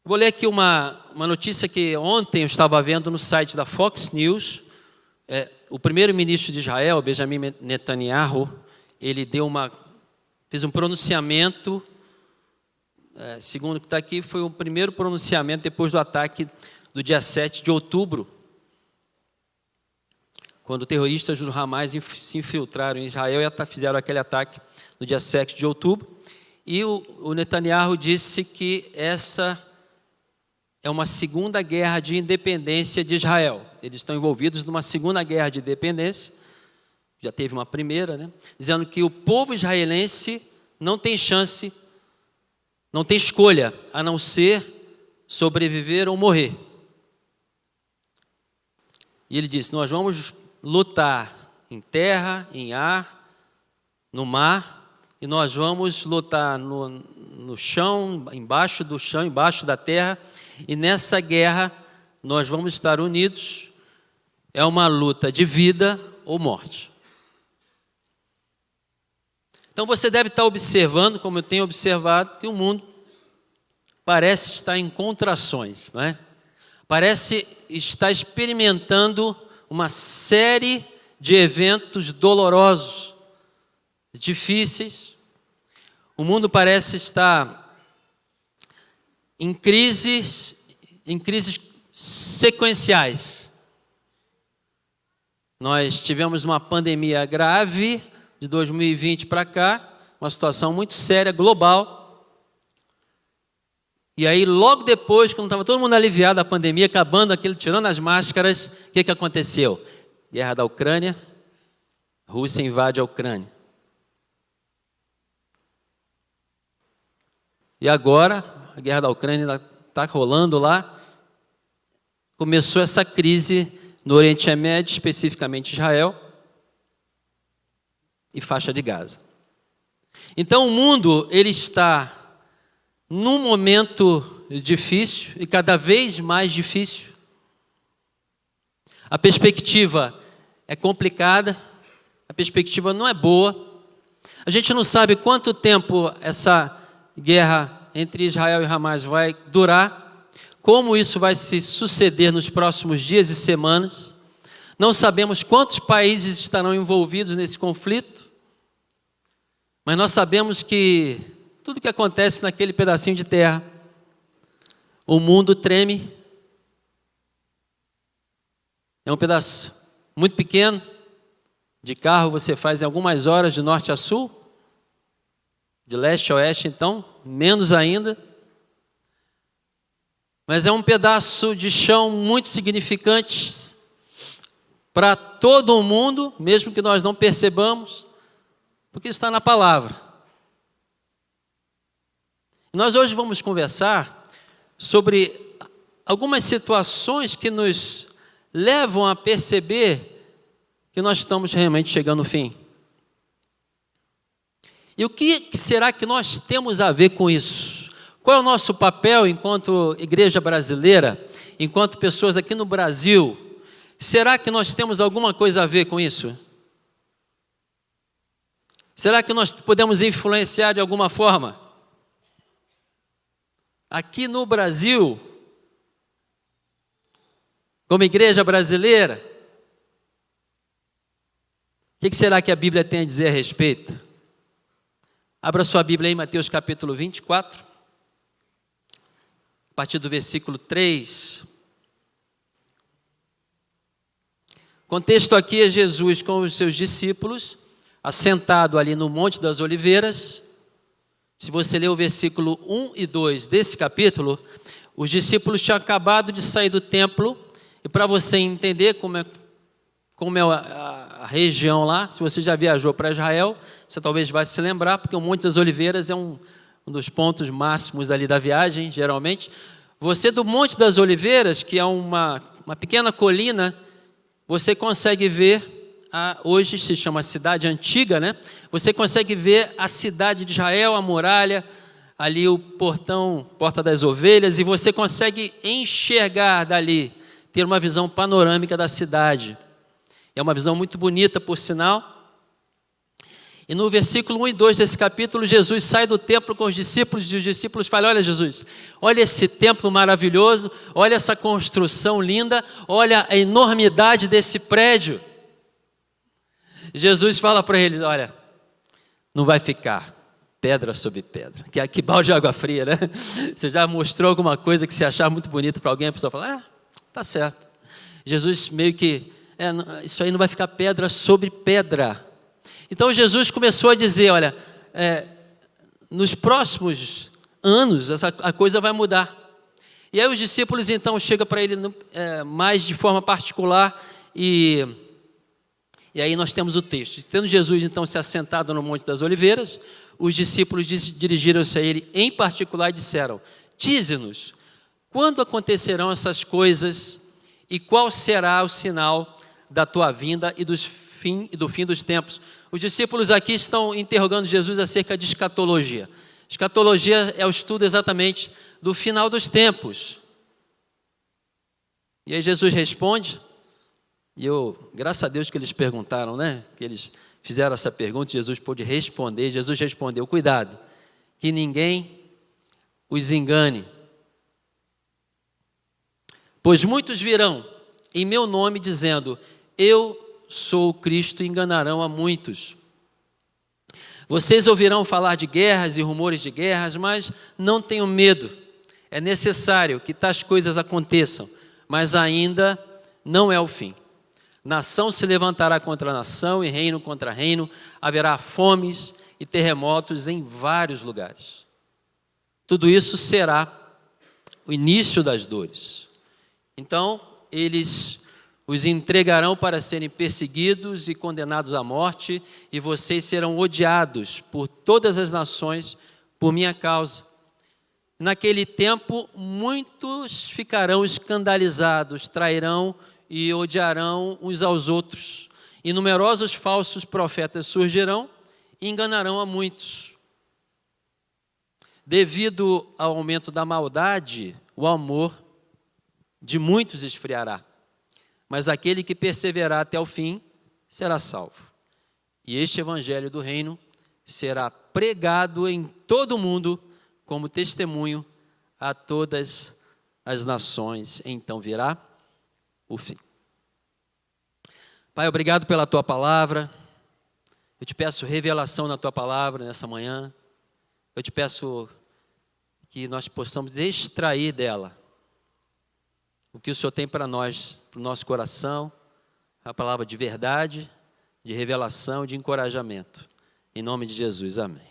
Vou ler aqui uma notícia que ontem eu estava vendo no site da Fox News. O primeiro-ministro de Israel, Benjamin Netanyahu, ele fez um pronunciamento, segundo o que está aqui, foi o primeiro pronunciamento depois do ataque do dia 7 de outubro, quando terroristas do Hamas se infiltraram em Israel e fizeram aquele ataque no dia 7 de outubro. E o Netanyahu disse que essa é uma segunda guerra de independência de Israel. Eles estão envolvidos numa segunda guerra de independência, já teve uma primeira, né? Dizendo que o povo israelense não tem chance, não tem escolha, a não ser sobreviver ou morrer. E ele disse, nós vamos lutar em terra, em ar, no mar, e nós vamos lutar no chão, embaixo do chão, embaixo da terra, e nessa guerra nós vamos estar unidos. É uma luta de vida ou morte. Então você deve estar observando, como eu tenho observado, que o mundo parece estar em contrações, não é? Parece estar experimentando uma série de eventos dolorosos, difíceis. O mundo parece estar em crises sequenciais. Nós tivemos uma pandemia grave de 2020 para cá, uma situação muito séria, global. E aí, logo depois, quando estava todo mundo aliviado da pandemia, acabando aquilo, tirando as máscaras, o que aconteceu? Guerra da Ucrânia, Rússia invade a Ucrânia. E agora, a guerra da Ucrânia está rolando lá. Começou essa crise no Oriente Médio, especificamente Israel, e faixa de Gaza. Então o mundo ele está num momento difícil e cada vez mais difícil. A perspectiva é complicada, a perspectiva não é boa. A gente não sabe quanto tempo essa guerra entre Israel e Hamas vai durar, como isso vai se suceder nos próximos dias e semanas. Não sabemos quantos países estarão envolvidos nesse conflito, mas nós sabemos que tudo que acontece naquele pedacinho de terra, o mundo treme. É um pedaço muito pequeno, de carro você faz em algumas horas de norte a sul, de leste a oeste, então, menos ainda. Mas é um pedaço de chão muito significante para todo o mundo, mesmo que nós não percebamos, porque está na palavra. Nós hoje vamos conversar sobre algumas situações que nos levam a perceber que nós estamos realmente chegando ao fim. E o que será que nós temos a ver com isso? Qual é o nosso papel enquanto igreja brasileira, enquanto pessoas aqui no Brasil? Será que nós temos alguma coisa a ver com isso? Será que nós podemos influenciar de alguma forma? Aqui no Brasil, como igreja brasileira, o que será que a Bíblia tem a dizer a respeito? Abra sua Bíblia aí, Mateus capítulo 24, a partir do versículo 3. O contexto aqui é Jesus com os seus discípulos, assentado ali no Monte das Oliveiras. Se você ler o versículo 1 e 2 desse capítulo, os discípulos tinham acabado de sair do templo, e para você entender como é a região lá, se você já viajou para Israel, você talvez vai se lembrar, porque o Monte das Oliveiras é um dos pontos máximos ali da viagem, geralmente. Você do Monte das Oliveiras, que é uma pequena colina, você consegue ver, hoje se chama Cidade Antiga, né? Você consegue ver a cidade de Israel, a muralha, ali o portão, Porta das Ovelhas, e você consegue enxergar dali, ter uma visão panorâmica da cidade. É uma visão muito bonita, por sinal. E no versículo 1 e 2 desse capítulo, Jesus sai do templo com os discípulos, e os discípulos falam: olha Jesus, olha esse templo maravilhoso, olha essa construção linda, olha a enormidade desse prédio. Jesus fala para eles: olha, não vai ficar pedra sobre pedra. Que balde de água fria, né? Você já mostrou alguma coisa que você achava muito bonita para alguém, a pessoa fala: tá certo. Jesus meio que, isso aí não vai ficar pedra sobre pedra. Então Jesus começou a dizer: olha, nos próximos anos a coisa vai mudar. E aí os discípulos então chegam para ele mais de forma particular e aí nós temos o texto. Tendo Jesus então se assentado no Monte das Oliveiras, os discípulos dirigiram-se a ele em particular e disseram: dize-nos, quando acontecerão essas coisas e qual será o sinal da tua vinda e do fim dos tempos? Os discípulos aqui estão interrogando Jesus acerca de escatologia. Escatologia é o estudo exatamente do final dos tempos. E aí Jesus responde, e graças a Deus que eles perguntaram, né? Que eles fizeram essa pergunta, Jesus pôde responder. Jesus respondeu: cuidado, que ninguém os engane. Pois muitos virão em meu nome dizendo: eu sou o Cristo, e enganarão a muitos. Vocês ouvirão falar de guerras e rumores de guerras, mas não tenham medo. É necessário que tais coisas aconteçam, mas ainda não é o fim. Nação se levantará contra nação e reino contra reino. Haverá fomes e terremotos em vários lugares. Tudo isso será o início das dores. Então, eles os entregarão para serem perseguidos e condenados à morte, e vocês serão odiados por todas as nações por minha causa. Naquele tempo, muitos ficarão escandalizados, trairão e odiarão uns aos outros. E numerosos falsos profetas surgirão e enganarão a muitos. Devido ao aumento da maldade, o amor de muitos esfriará. Mas aquele que perseverar até o fim será salvo. E este evangelho do reino será pregado em todo o mundo como testemunho a todas as nações. Então virá o fim. Pai, obrigado pela tua palavra. Eu te peço revelação na tua palavra nessa manhã. Eu te peço que nós possamos extrair dela o que o Senhor tem para nós, para o nosso coração, a palavra de verdade, de revelação, de encorajamento. Em nome de Jesus, amém.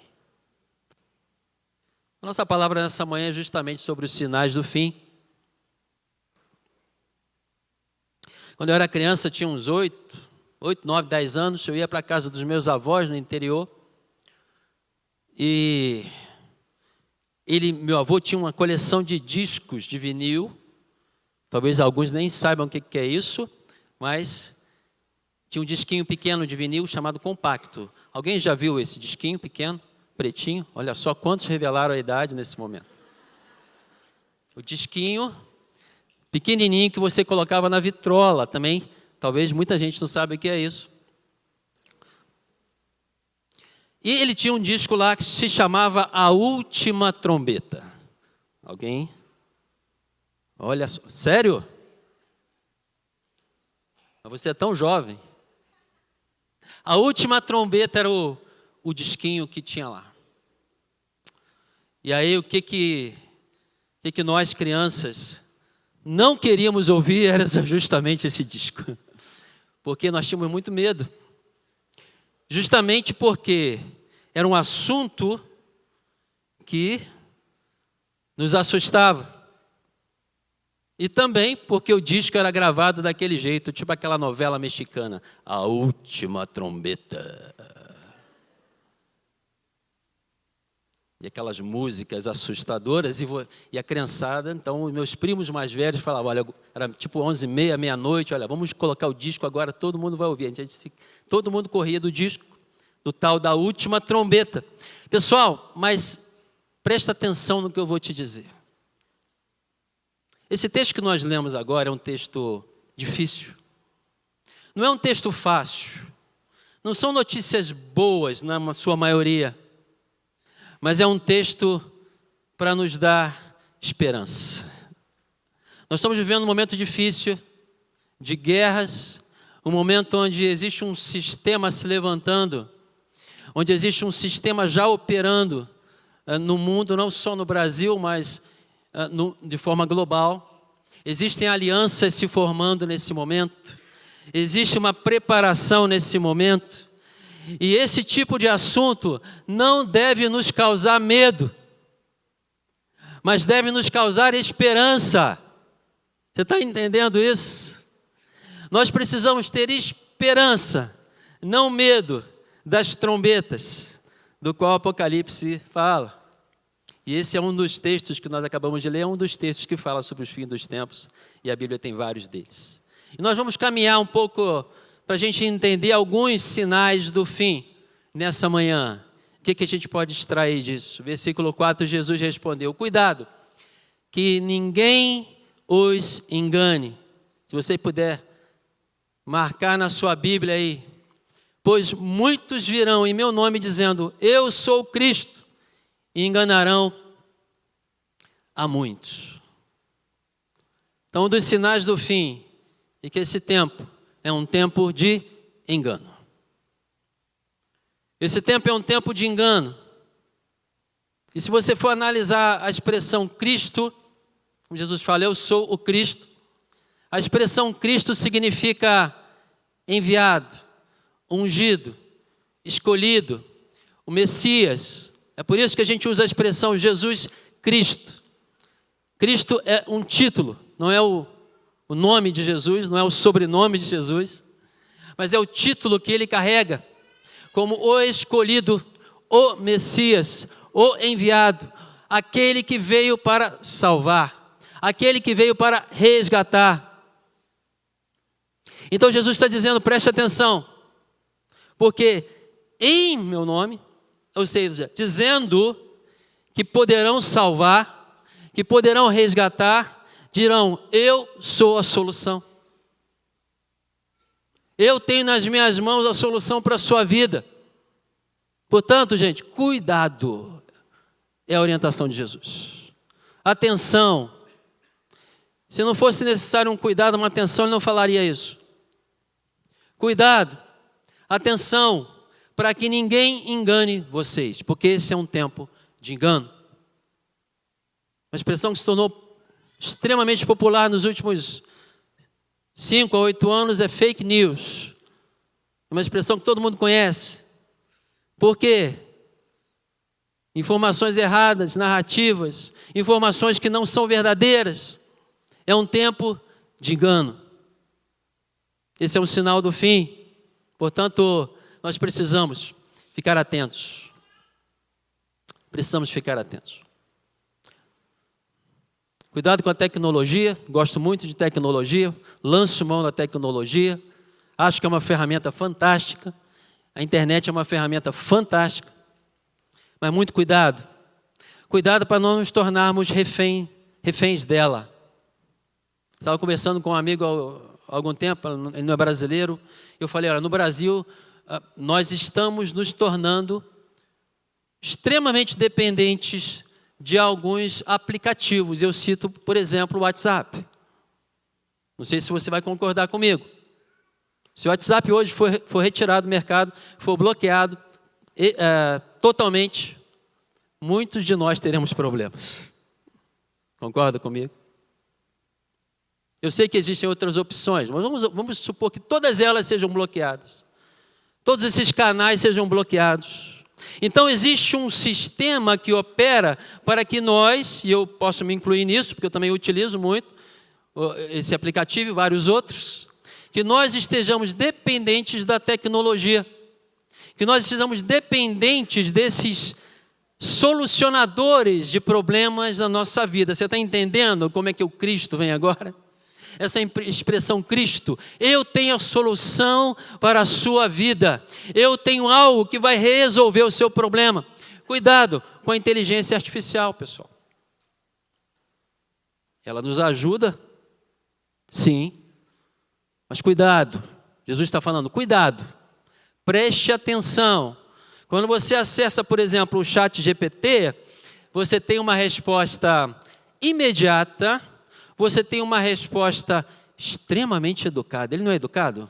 A nossa palavra nessa manhã é justamente sobre os sinais do fim. Quando eu era criança, tinha uns 8, 9, 10 anos, eu ia para a casa dos meus avós no interior. E meu avô tinha uma coleção de discos de vinil. Talvez alguns nem saibam o que é isso, mas tinha um disquinho pequeno de vinil chamado compacto. Alguém já viu esse disquinho pequeno, pretinho? Olha só quantos revelaram a idade nesse momento. O disquinho pequenininho que você colocava na vitrola também. Talvez muita gente não sabe o que é isso. E ele tinha um disco lá que se chamava A Última Trombeta. Alguém? Olha só, sério? Mas você é tão jovem. A Última Trombeta era o disquinho que tinha lá. E aí o que nós crianças não queríamos ouvir era justamente esse disco. Porque nós tínhamos muito medo. Justamente porque era um assunto que nos assustava. E também porque o disco era gravado daquele jeito, tipo aquela novela mexicana, A Última Trombeta. E aquelas músicas assustadoras, e a criançada, então os meus primos mais velhos falavam, olha, era tipo 11h30, meia-noite, olha, vamos colocar o disco agora, todo mundo vai ouvir. Todo mundo corria do disco, do tal da Última Trombeta. Pessoal, mas presta atenção no que eu vou te dizer. Esse texto que nós lemos agora é um texto difícil. Não é um texto fácil. não são notícias boas na sua maioria, mas é um texto para nos dar esperança. Nós estamos vivendo um momento difícil, de guerras, um momento onde existe um sistema se levantando, onde existe um sistema já operando no mundo, não só no Brasil, mas de forma global. Existem alianças se formando nesse momento, existe uma preparação nesse momento, e esse tipo de assunto não deve nos causar medo, mas deve nos causar esperança. Você está entendendo isso? Nós precisamos ter esperança, não medo das trombetas, do qual o Apocalipse fala. E esse é um dos textos que nós acabamos de ler, é um dos textos que fala sobre os fins dos tempos, e a Bíblia tem vários deles. E nós vamos caminhar um pouco para a gente entender alguns sinais do fim nessa manhã. O que a gente pode extrair disso? Versículo 4, Jesus respondeu: cuidado, que ninguém os engane. Se você puder marcar na sua Bíblia aí: pois muitos virão em meu nome dizendo, eu sou o Cristo, e enganarão a muitos. Então, um dos sinais do fim é que esse tempo é um tempo de engano. Esse tempo é um tempo de engano. E se você for analisar a expressão Cristo, como Jesus fala, eu sou o Cristo, a expressão Cristo significa enviado, ungido, escolhido, o Messias. É por isso que a gente usa a expressão Jesus Cristo. Cristo é um título, não é o nome de Jesus, não é o sobrenome de Jesus, mas é o título que ele carrega como o escolhido, o Messias, o enviado, aquele que veio para salvar, aquele que veio para resgatar. Então Jesus está dizendo, preste atenção, porque em meu nome, ou seja, dizendo que poderão salvar, que poderão resgatar, dirão, eu sou a solução. Eu tenho nas minhas mãos a solução para a sua vida. Portanto, gente, cuidado, é a orientação de Jesus. Atenção. Se não fosse necessário um cuidado, uma atenção, ele não falaria isso. Cuidado, atenção, para que ninguém engane vocês, porque esse é um tempo de engano. Uma expressão que se tornou extremamente popular nos últimos 5 a 8 anos é fake news. É uma expressão que todo mundo conhece. Por quê? Informações erradas, narrativas, informações que não são verdadeiras. É um tempo de engano. Esse é um sinal do fim. Portanto, nós precisamos ficar atentos. Precisamos ficar atentos. Cuidado com a tecnologia. Gosto muito de tecnologia. Lanço mão da tecnologia. Acho que é uma ferramenta fantástica. A internet é uma ferramenta fantástica. Mas muito cuidado. Cuidado para não nos tornarmos reféns dela. Estava conversando com um amigo há algum tempo, ele não é brasileiro. Eu falei, olha, no Brasil, nós estamos nos tornando extremamente dependentes de alguns aplicativos. Eu cito, por exemplo, o WhatsApp. Não sei se você vai concordar comigo. Se o WhatsApp hoje for retirado do mercado, for bloqueado totalmente, muitos de nós teremos problemas. Concorda comigo? Eu sei que existem outras opções, mas vamos supor que todas elas sejam bloqueadas. Todos esses canais sejam bloqueados. Então existe um sistema que opera para que nós, e eu posso me incluir nisso, porque eu também utilizo muito esse aplicativo e vários outros, que nós estejamos dependentes da tecnologia, que nós estejamos dependentes desses solucionadores de problemas da nossa vida. Você está entendendo como é que o Cristo vem agora? Essa expressão Cristo, eu tenho a solução para a sua vida, eu tenho algo que vai resolver o seu problema. Cuidado com a inteligência artificial, pessoal. Ela nos ajuda, sim, mas cuidado, Jesus está falando, cuidado, Preste atenção. Quando você acessa, por exemplo, o ChatGPT, você tem uma resposta imediata, você tem uma resposta extremamente educada. Ele não é educado?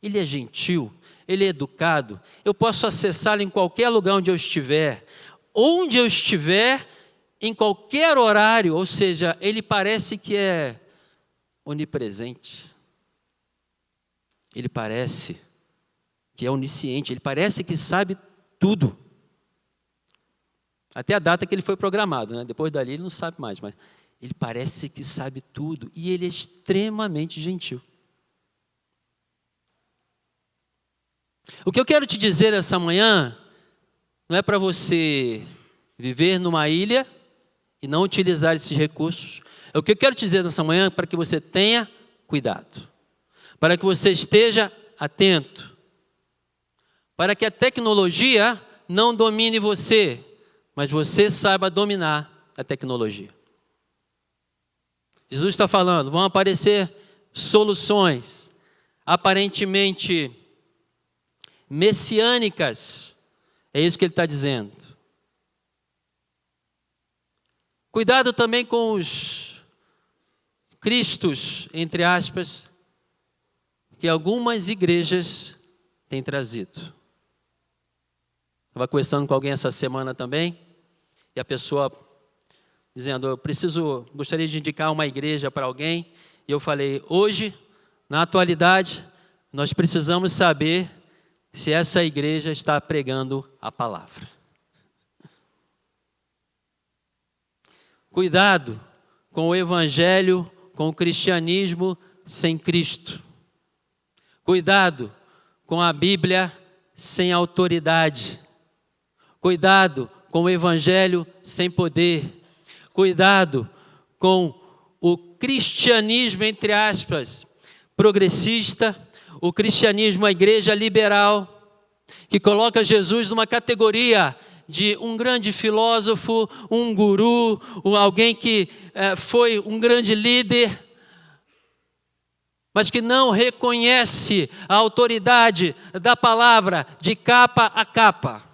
Ele é gentil, ele é educado. Eu posso acessá-lo em qualquer lugar onde eu estiver, em qualquer horário, ou seja, ele parece que é onipresente. Ele parece que é onisciente, ele parece que sabe tudo. Até a data que ele foi programado, né? Depois dali ele não sabe mais, mas ele parece que sabe tudo e ele é extremamente gentil. O que eu quero te dizer essa manhã não é para você viver numa ilha e não utilizar esses recursos. O que eu quero te dizer nessa manhã é para que você tenha cuidado, para que você esteja atento, para que a tecnologia não domine você, mas você saiba dominar a tecnologia. Jesus está falando, vão aparecer soluções aparentemente messiânicas. É isso que ele está dizendo. Cuidado também com os cristos, entre aspas, que algumas igrejas têm trazido. Estava conversando com alguém essa semana também, e a pessoa dizendo, gostaria de indicar uma igreja para alguém, e eu falei, hoje, na atualidade, nós precisamos saber se essa igreja está pregando a palavra. Cuidado com o evangelho, com o cristianismo sem Cristo. Cuidado com a Bíblia sem autoridade. Cuidado com o evangelho sem poder. Cuidado com o cristianismo, entre aspas, progressista, o cristianismo, a igreja liberal, que coloca Jesus numa categoria de um grande filósofo, um guru, alguém que foi um grande líder, mas que não reconhece a autoridade da palavra de capa a capa.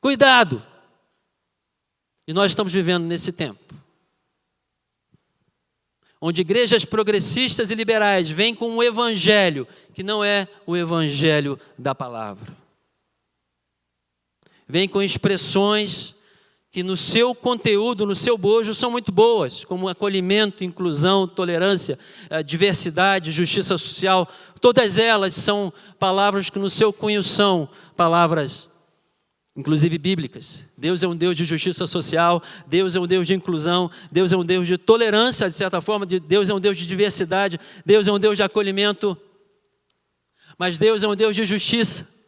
Cuidado! E nós estamos vivendo nesse tempo, onde igrejas progressistas e liberais vêm com um evangelho que não é o evangelho da palavra. Vêm com expressões que no seu conteúdo, no seu bojo, são muito boas, como acolhimento, inclusão, tolerância, diversidade, justiça social. Todas elas são palavras que no seu cunho são palavras, inclusive bíblicas. Deus é um Deus de justiça social, Deus é um Deus de inclusão, Deus é um Deus de tolerância, de certa forma, Deus é um Deus de diversidade, Deus é um Deus de acolhimento, mas Deus é um Deus de justiça.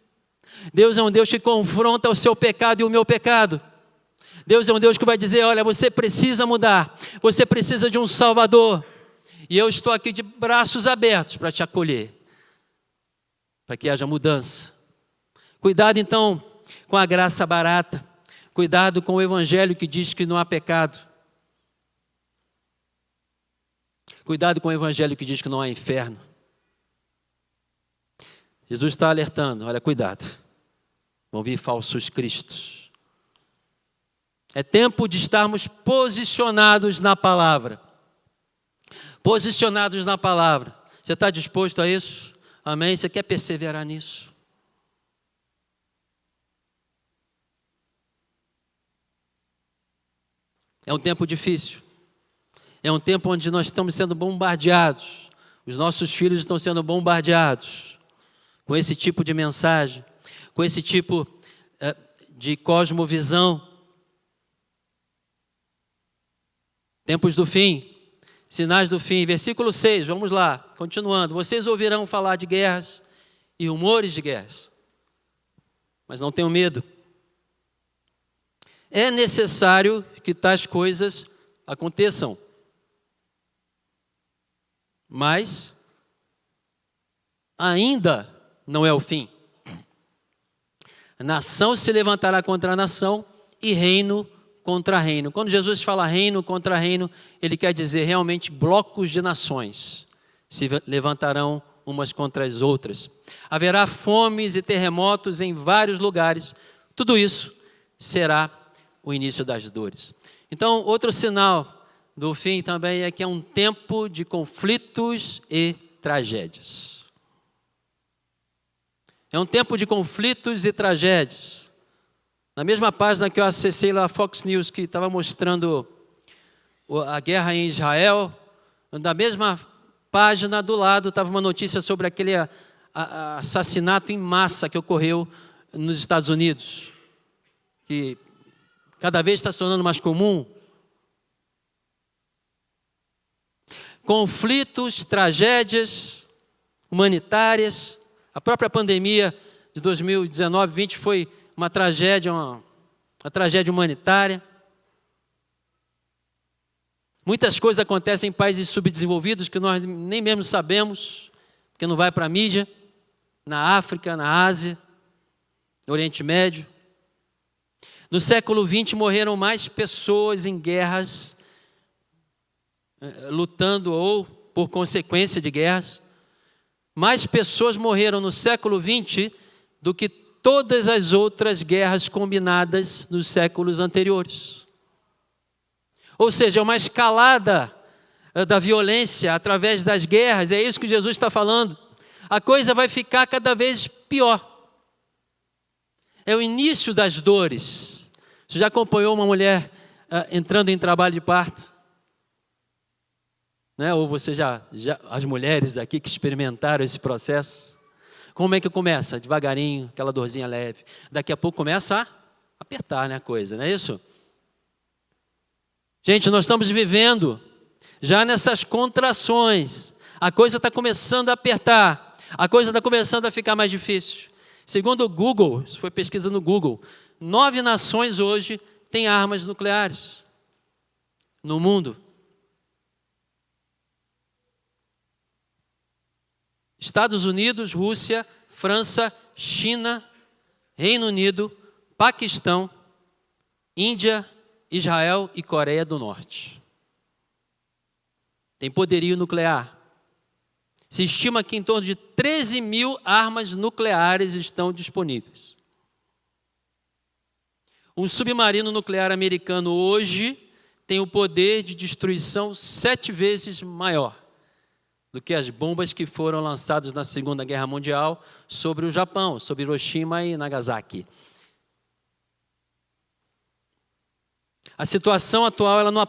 Deus é um Deus que confronta o seu pecado e o meu pecado. Deus é um Deus que vai dizer, olha, você precisa mudar, você precisa de um Salvador, e eu estou aqui de braços abertos para te acolher, para que haja mudança. Cuidado então com a graça barata, cuidado com o evangelho que diz que não há pecado, cuidado com o evangelho que diz que não há inferno. Jesus está alertando, olha, cuidado, vão vir falsos cristos. É tempo de estarmos posicionados na palavra. Posicionados na palavra. Você está disposto a isso? Amém? Você quer perseverar nisso? É um tempo difícil. É um tempo onde nós estamos sendo bombardeados. Os nossos filhos estão sendo bombardeados com esse tipo de mensagem, com esse tipo de cosmovisão. Tempos do fim, sinais do fim. Versículo 6, vamos lá, continuando. Vocês ouvirão falar de guerras e rumores de guerras, mas não tenham medo. É necessário que tais coisas aconteçam, mas ainda não é o fim. Nação se levantará contra nação e reino contra reino. Quando Jesus fala reino contra reino, ele quer dizer realmente blocos de nações se levantarão umas contra as outras. Haverá fomes e terremotos em vários lugares. Tudo isso será o início das dores. Então, outro sinal do fim também é que é um tempo de conflitos e tragédias. É um tempo de conflitos e tragédias. Na mesma página que eu acessei lá, a Fox News, que estava mostrando a guerra em Israel, na mesma página do lado estava uma notícia sobre aquele assassinato em massa que ocorreu nos Estados Unidos, que cada vez está se tornando mais comum. Conflitos, tragédias humanitárias. A própria pandemia de 2019-20 foi uma tragédia humanitária. Muitas coisas acontecem em países subdesenvolvidos que nós nem mesmo sabemos, porque não vai para a mídia, na África, na Ásia, no Oriente Médio. No século XX morreram mais pessoas em guerras, lutando ou por consequência de guerras. Mais pessoas morreram no século XX do que todas as outras guerras combinadas nos séculos anteriores. Ou seja, é uma escalada da violência através das guerras, é isso que Jesus está falando. A coisa vai ficar cada vez pior. É o início das dores. Você já acompanhou uma mulher entrando em trabalho de parto? Né? Ou você as mulheres aqui que experimentaram esse processo? Como é que começa? Devagarinho, aquela dorzinha leve. Daqui a pouco começa a apertar, né, a coisa, não é isso? Gente, nós estamos vivendo já nessas contrações. A coisa está começando a apertar. A coisa está começando a ficar mais difícil. Segundo o Google, isso foi pesquisa no Google, 9 nações hoje têm armas nucleares no mundo. Estados Unidos, Rússia, França, China, Reino Unido, Paquistão, Índia, Israel e Coreia do Norte. Tem poderio nuclear. Se estima que em torno de 13 mil armas nucleares estão disponíveis. Um submarino nuclear americano hoje tem o poder de destruição 7 vezes maior do que as bombas que foram lançadas na Segunda Guerra Mundial sobre o Japão, sobre Hiroshima e Nagasaki. A situação atual ela não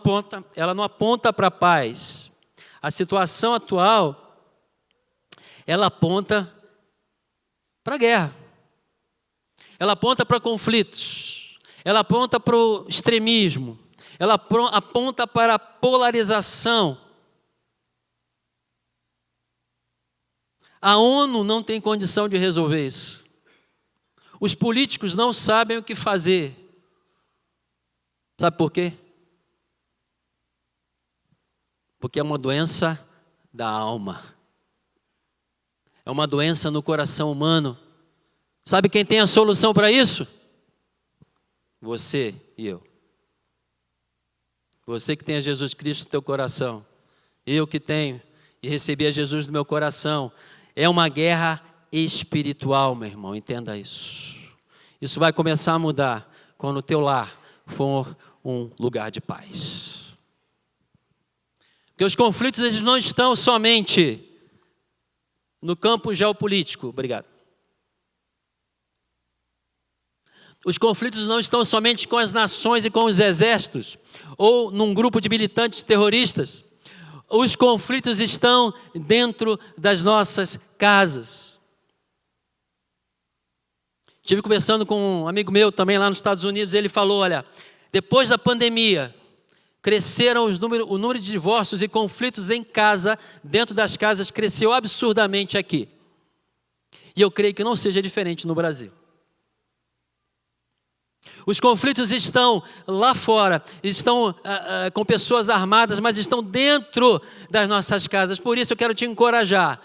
aponta para a paz. A situação atual ela aponta para a guerra. Ela aponta para conflitos. Ela aponta para o extremismo. Ela aponta para a polarização. A ONU não tem condição de resolver isso. Os políticos não sabem o que fazer. Sabe por quê? Porque é uma doença da alma. É uma doença no coração humano. Sabe quem tem a solução para isso? Você e eu. Você que tem a Jesus Cristo no teu coração. Eu que tenho e recebi a Jesus no meu coração. É uma guerra espiritual, meu irmão, entenda isso. Isso vai começar a mudar quando o teu lar for um lugar de paz. Porque os conflitos eles não estão somente no campo geopolítico. Obrigado. Os conflitos não estão somente com as nações e com os exércitos, ou num grupo de militantes terroristas. Os conflitos estão dentro das nossas casas. Estive conversando com um amigo meu também lá nos Estados Unidos, e ele falou, olha, depois da pandemia, cresceram o número de divórcios e conflitos em casa, dentro das casas, cresceu absurdamente aqui. E eu creio que não seja diferente no Brasil. Os conflitos estão lá fora, estão com pessoas armadas, mas estão dentro das nossas casas. Por isso eu quero te encorajar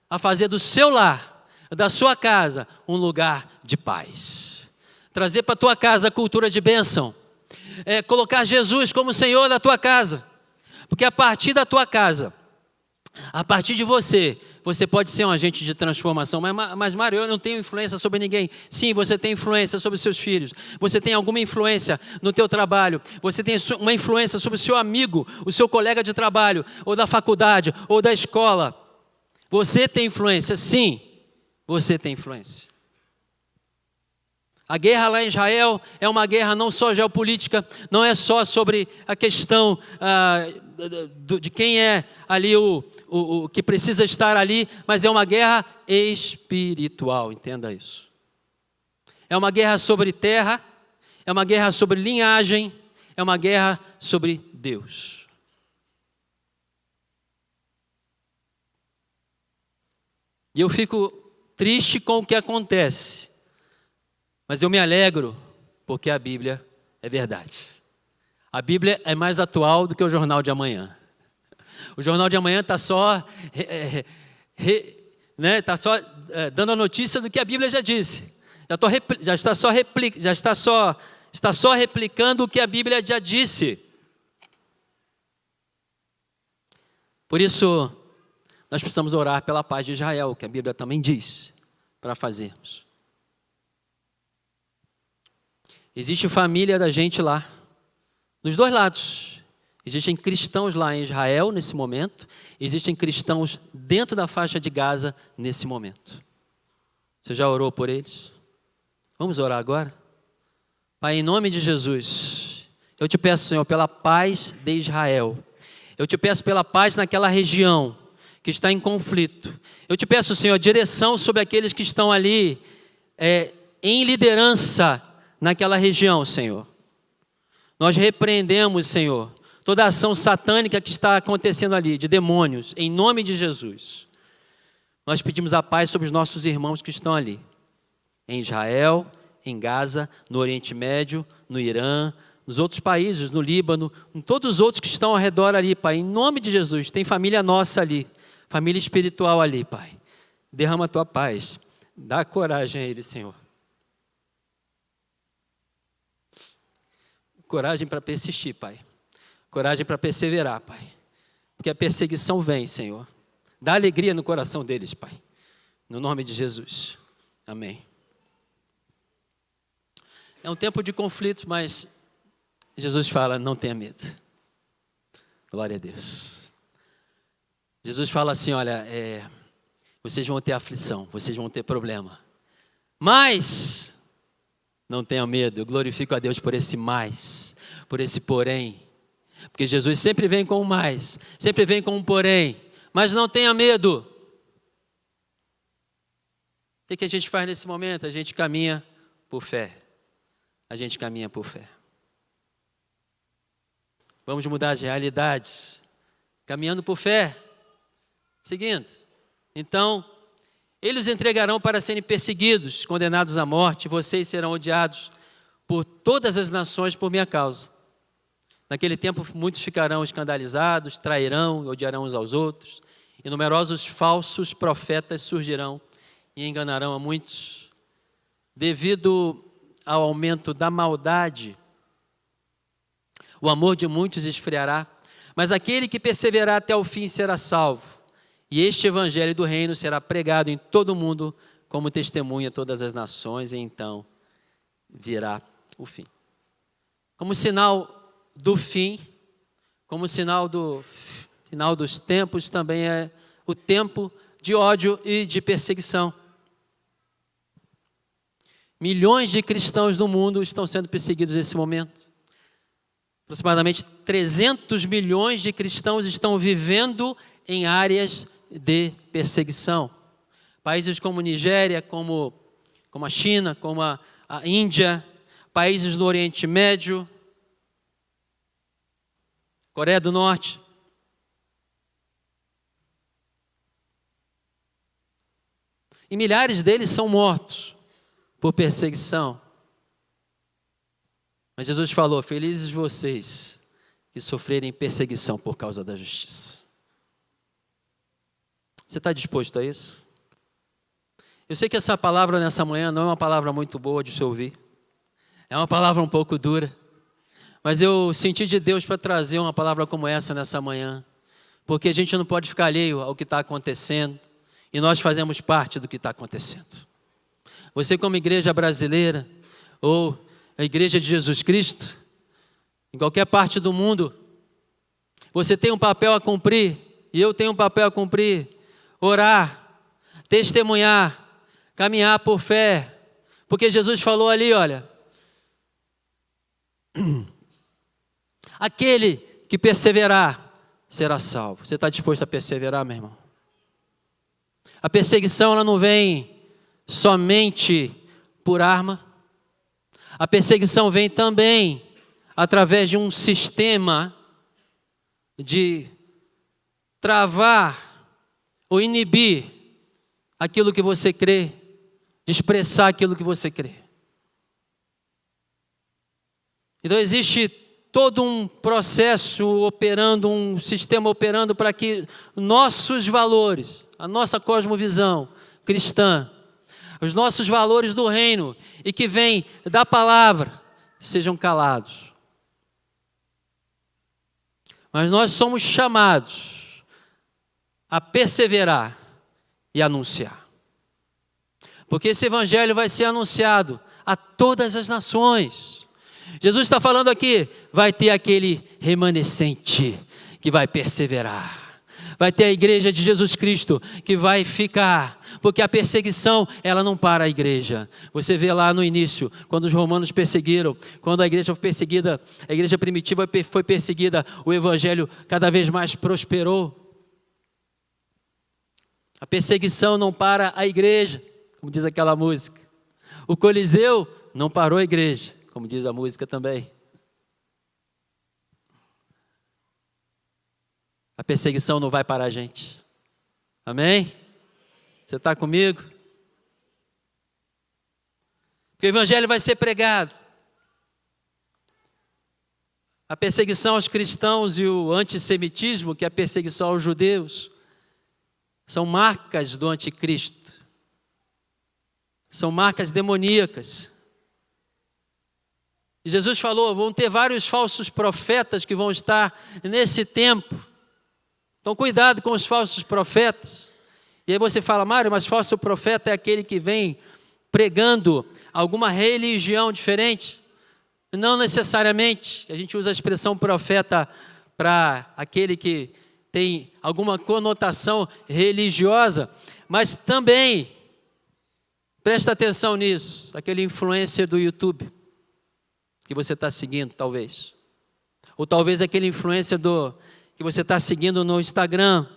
a fazer do seu lar, da sua casa, um lugar de paz. Trazer para a tua casa a cultura de bênção. Colocar Jesus como Senhor da tua casa. Porque a partir da tua casa, A partir de você, você pode ser um agente de transformação. Mas Mário, eu não tenho influência sobre ninguém. Sim, você tem influência sobre seus filhos. Você tem alguma influência no teu trabalho. Você tem uma influência sobre o seu amigo, o seu colega de trabalho, ou da faculdade, ou da escola. Você tem influência, sim. Você tem influência. A guerra lá em Israel é uma guerra não só geopolítica, não é só sobre a questão de quem é ali o que precisa estar ali, mas é uma guerra espiritual, entenda isso. É uma guerra sobre terra, é uma guerra sobre linhagem, é uma guerra sobre Deus. E eu fico triste com o que acontece, mas eu me alegro porque a Bíblia é verdade. A Bíblia é mais atual do que o Jornal de Amanhã. O Jornal de Amanhã está só, dando a notícia do que a Bíblia já disse. Está só replicando o que a Bíblia já disse. Por isso, nós precisamos orar pela paz de Israel, que a Bíblia também diz para fazermos. Existe família da gente lá, nos dois lados. Existem cristãos lá em Israel nesse momento, existem cristãos dentro da faixa de Gaza nesse momento. Você já orou por eles? Vamos orar agora? Pai, em nome de Jesus, eu te peço, Senhor, pela paz de Israel. Eu te peço pela paz naquela região que está em conflito. Eu te peço, Senhor, direção sobre aqueles que estão ali em liderança naquela região, Senhor. Nós repreendemos, Senhor, toda a ação satânica que está acontecendo ali, de demônios, em nome de Jesus. Nós pedimos a paz sobre os nossos irmãos que estão ali, em Israel, em Gaza, no Oriente Médio, no Irã, nos outros países, no Líbano, em todos os outros que estão ao redor ali, Pai, em nome de Jesus. Tem família nossa ali, família espiritual ali, Pai. Derrama a tua paz, dá coragem a eles, Senhor. Coragem para persistir, Pai. Coragem para perseverar, Pai. Porque a perseguição vem, Senhor. Dá alegria no coração deles, Pai. No nome de Jesus. Amém. É um tempo de conflitos, mas Jesus fala, não tenha medo. Glória a Deus. Jesus fala assim, olha, vocês vão ter aflição, vocês vão ter problema. Mas não tenham medo, eu glorifico a Deus por esse mais, por esse porém. Porque Jesus sempre vem com um mais, sempre vem com um porém. Mas não tenha medo. O que a gente faz nesse momento? A gente caminha por fé. A gente caminha por fé. Vamos mudar as realidades. Caminhando por fé. Seguindo. Então, eles os entregarão para serem perseguidos, condenados à morte, e vocês serão odiados por todas as nações por minha causa. Naquele tempo, muitos ficarão escandalizados, trairão, odiarão uns aos outros, e numerosos falsos profetas surgirão e enganarão a muitos. Devido ao aumento da maldade, o amor de muitos esfriará, mas aquele que perseverar até o fim será salvo. E este evangelho do reino será pregado em todo o mundo como testemunha a todas as nações, e então virá o fim. Como sinal do fim, como sinal do final dos tempos, também é o tempo de ódio e de perseguição. Milhões de cristãos no mundo estão sendo perseguidos nesse momento. Aproximadamente 300 milhões de cristãos estão vivendo em áreas de perseguição. Países como Nigéria, como a China, como a Índia, países no Oriente Médio, Coreia do Norte. E milhares deles são mortos por perseguição. Mas Jesus falou, felizes vocês que sofrerem perseguição por causa da justiça. Você está disposto a isso? Eu sei que essa palavra nessa manhã não é uma palavra muito boa de se ouvir. É uma palavra um pouco dura. Mas eu senti de Deus para trazer uma palavra como essa nessa manhã. porque a gente não pode ficar alheio ao que está acontecendo, e nós fazemos parte do que está acontecendo. Você, como igreja brasileira, ou a igreja de Jesus Cristo, em qualquer parte do mundo, você tem um papel a cumprir, e eu tenho um papel a cumprir: orar, testemunhar, caminhar por fé, porque Jesus falou ali, olha, aquele que perseverar será salvo. Você está disposto a perseverar, meu irmão? A perseguição, ela não vem somente por arma. A perseguição vem também através de um sistema de travar ou inibir aquilo que você crê, de expressar aquilo que você crê. Então existe todo um processo operando, um sistema operando para que nossos valores, a nossa cosmovisão cristã, os nossos valores do reino e que vêm da palavra, sejam calados. Mas nós somos chamados a perseverar e anunciar. Porque esse evangelho vai ser anunciado a todas as nações. Jesus está falando aqui, vai ter aquele remanescente que vai perseverar. Vai ter a igreja de Jesus Cristo que vai ficar, porque a perseguição, ela não para a igreja. Você vê lá no início, quando os romanos perseguiram, quando a igreja foi perseguida, a igreja primitiva foi perseguida, o evangelho cada vez mais prosperou. A perseguição não para a igreja, como diz aquela música. O Coliseu não parou a igreja, como diz a música também. A perseguição não vai parar a gente. Amém? Você está comigo? Porque o evangelho vai ser pregado. A perseguição aos cristãos e o antissemitismo, que é a perseguição aos judeus, são marcas do anticristo. São marcas demoníacas. E Jesus falou, vão ter vários falsos profetas que vão estar nesse tempo. Então cuidado com os falsos profetas. E aí você fala, Mário, mas falso profeta é aquele que vem pregando alguma religião diferente? Não necessariamente. A gente usa a expressão profeta para aquele que tem alguma conotação religiosa, mas também, presta atenção nisso, aquele influencer do YouTube que você está seguindo, talvez. Ou talvez aquele influencer que você está seguindo no Instagram.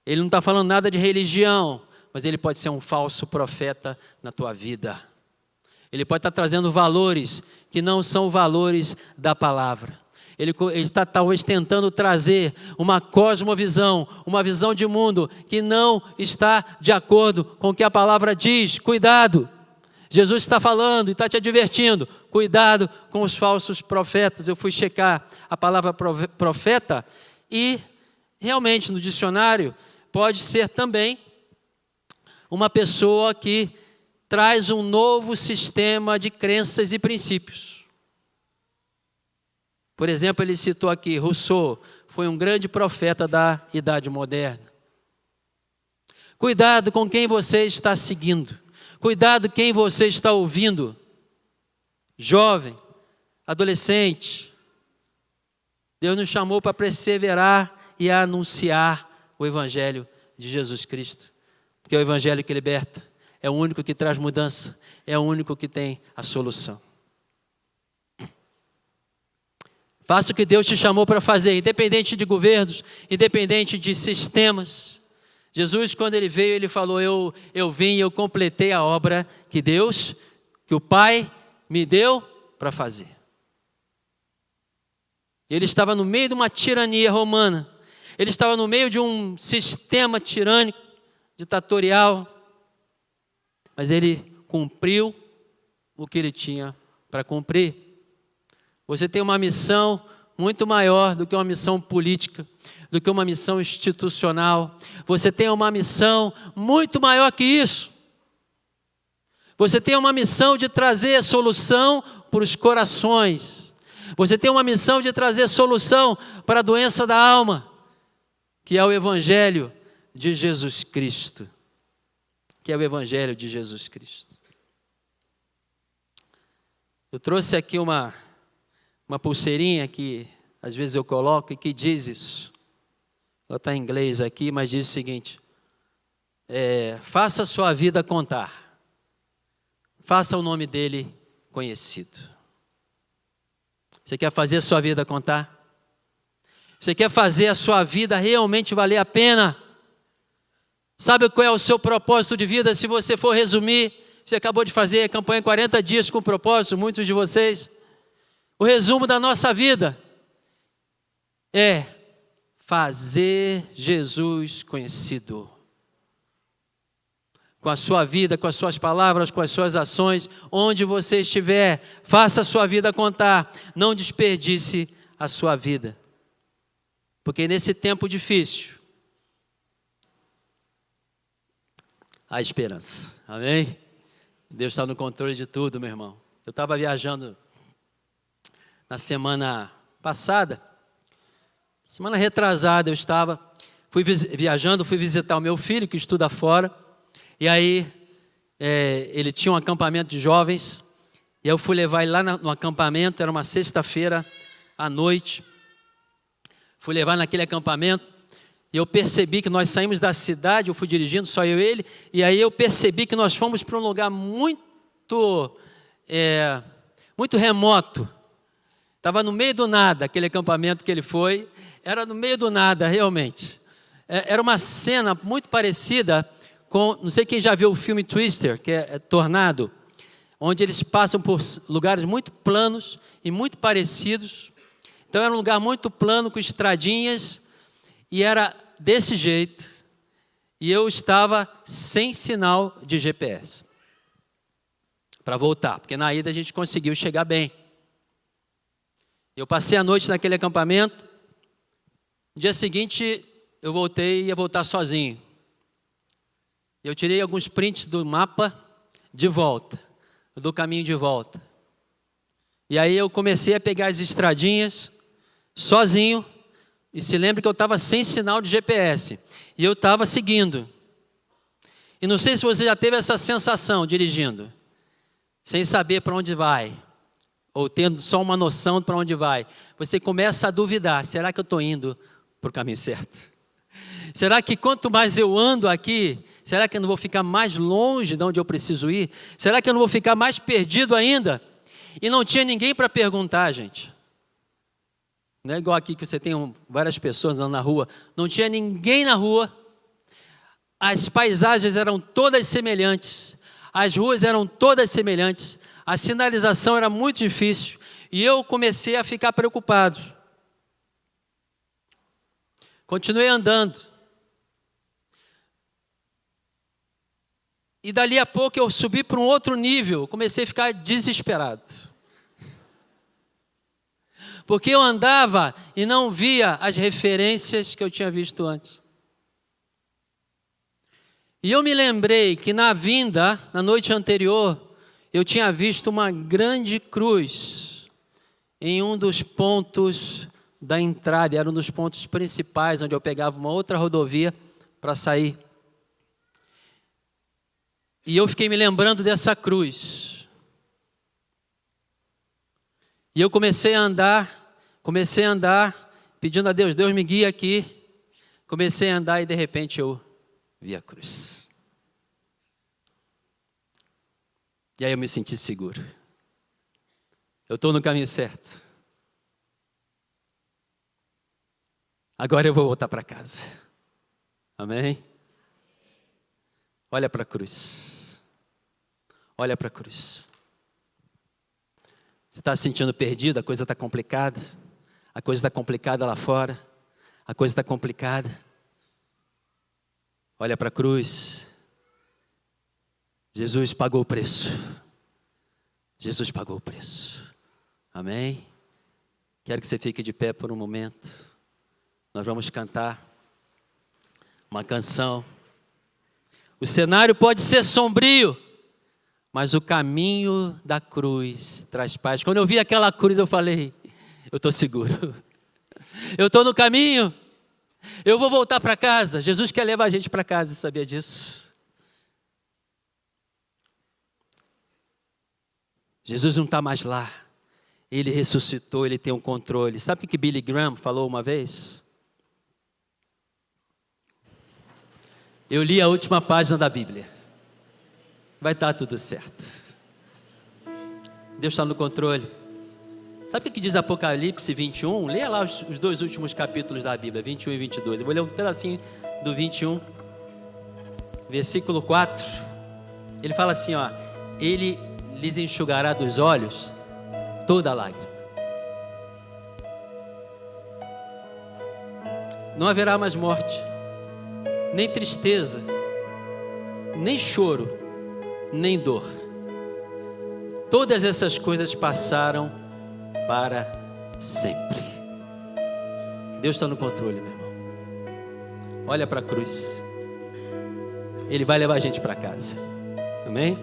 Ele não está falando nada de religião, mas ele pode ser um falso profeta na tua vida. Ele pode estar trazendo valores que não são valores da palavra. Ele está talvez tentando trazer uma cosmovisão, uma visão de mundo que não está de acordo com o que a palavra diz. Cuidado! Jesus está falando e está te advertindo. Cuidado com os falsos profetas. Eu fui checar a palavra profeta e realmente no dicionário pode ser também uma pessoa que traz um novo sistema de crenças e princípios. Por exemplo, ele citou aqui, Rousseau foi um grande profeta da Idade Moderna. Cuidado com quem você está seguindo. Cuidado quem você está ouvindo. Jovem, adolescente. Deus nos chamou para perseverar e anunciar o Evangelho de Jesus Cristo. Porque é o Evangelho que liberta. É o único que traz mudança. É o único que tem a solução. Faça o que Deus te chamou para fazer, independente de governos, independente de sistemas. Jesus, quando ele veio, ele falou, eu vim e eu completei a obra que o Pai me deu para fazer. Ele estava no meio de uma tirania romana. Ele estava no meio de um sistema tirânico, ditatorial. Mas ele cumpriu o que ele tinha para cumprir. Você tem uma missão muito maior do que uma missão política, do que uma missão institucional. Você tem uma missão muito maior que isso. Você tem uma missão de trazer solução para os corações. Você tem uma missão de trazer solução para a doença da alma, que é o Evangelho de Jesus Cristo. Que é o Evangelho de Jesus Cristo. Eu trouxe aqui uma pulseirinha que às vezes eu coloco e que diz isso. Ela está em inglês aqui, mas diz o seguinte: faça a sua vida contar. Faça o nome dele conhecido. Você quer fazer a sua vida contar? Você quer fazer a sua vida realmente valer a pena? Sabe qual é o seu propósito de vida? Se você for resumir, você acabou de fazer a campanha 40 dias com propósito, muitos de vocês. O resumo da nossa vida é fazer Jesus conhecido. Com a sua vida, com as suas palavras, com as suas ações, onde você estiver, faça a sua vida contar. Não desperdice a sua vida. Porque nesse tempo difícil, há esperança. Amém? Deus está no controle de tudo, meu irmão. Eu estava viajando na semana passada, semana retrasada fui viajando, fui visitar o meu filho que estuda fora, e aí ele tinha um acampamento de jovens, e eu fui levar ele lá no acampamento, era uma sexta-feira à noite, fui levar naquele acampamento, e eu percebi que nós saímos da cidade, eu fui dirigindo, só eu e ele, e aí eu percebi que nós fomos para um lugar muito remoto. Estava no meio do nada, aquele acampamento que ele foi, era no meio do nada, realmente. Era uma cena muito parecida com, não sei quem já viu o filme Twister, que é Tornado, onde eles passam por lugares muito planos e muito parecidos. Então era um lugar muito plano, com estradinhas, e era desse jeito, e eu estava sem sinal de GPS para voltar, porque na ida a gente conseguiu chegar bem. Eu passei a noite naquele acampamento, no dia seguinte eu voltei e ia voltar sozinho. Eu tirei alguns prints do mapa de volta, do caminho de volta. E aí eu comecei a pegar as estradinhas sozinho, e se lembra que eu estava sem sinal de GPS, e eu estava seguindo. E não sei se você já teve essa sensação dirigindo, sem saber para onde vai, ou tendo só uma noção para onde vai. Você começa a duvidar, será que eu estou indo para o caminho certo? Será que quanto mais eu ando aqui, será que eu não vou ficar mais longe de onde eu preciso ir? Será que eu não vou ficar mais perdido ainda? E não tinha ninguém para perguntar, gente. Não é igual aqui que você tem várias pessoas andando na rua. Não tinha ninguém na rua. As paisagens eram todas semelhantes. As ruas eram todas semelhantes. A sinalização era muito difícil. E eu comecei a ficar preocupado. Continuei andando. E dali a pouco eu subi para um outro nível. Comecei a ficar desesperado. Porque eu andava e não via as referências que eu tinha visto antes. E eu me lembrei que na vinda, na noite anterior, eu tinha visto uma grande cruz em um dos pontos da entrada, era um dos pontos principais, onde eu pegava uma outra rodovia para sair. E eu fiquei me lembrando dessa cruz. E eu comecei a andar, pedindo a Deus, Deus me guia aqui. Comecei a andar e de repente eu vi a cruz. E aí eu me senti seguro. Eu estou no caminho certo. Agora eu vou voltar para casa. Amém? Olha para a cruz. Olha para a cruz. Você está se sentindo perdido? A coisa está complicada. A coisa está complicada lá fora. A coisa está complicada. Olha para a cruz. Jesus pagou o preço. Jesus pagou o preço. Amém? Quero que você fique de pé por um momento. Nós vamos cantar uma canção. O cenário pode ser sombrio, mas o caminho da cruz traz paz. Quando eu vi aquela cruz, eu falei, eu estou seguro. Eu estou no caminho. Eu vou voltar para casa. Jesus quer levar a gente para casa, sabia disso? Jesus não está mais lá. Ele ressuscitou, ele tem um controle. Sabe o que Billy Graham falou uma vez? Eu li a última página da Bíblia. Vai estar tudo certo. Deus está no controle. Sabe o que diz Apocalipse 21? Leia lá os 2 últimos capítulos da Bíblia, 21 e 22. Eu vou ler um pedacinho do 21, versículo 4. Ele fala assim, ó: Ele lhes enxugará dos olhos toda lágrima. Não haverá mais morte, nem tristeza, nem choro, nem dor. Todas essas coisas passaram para sempre. Deus está no controle, meu irmão. Olha para a cruz. Ele vai levar a gente para casa. Amém?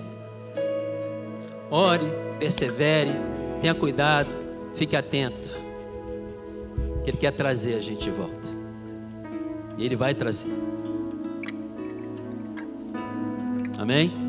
Ore, persevere, tenha cuidado, fique atento, que Ele quer trazer a gente de volta. E Ele vai trazer. Amém?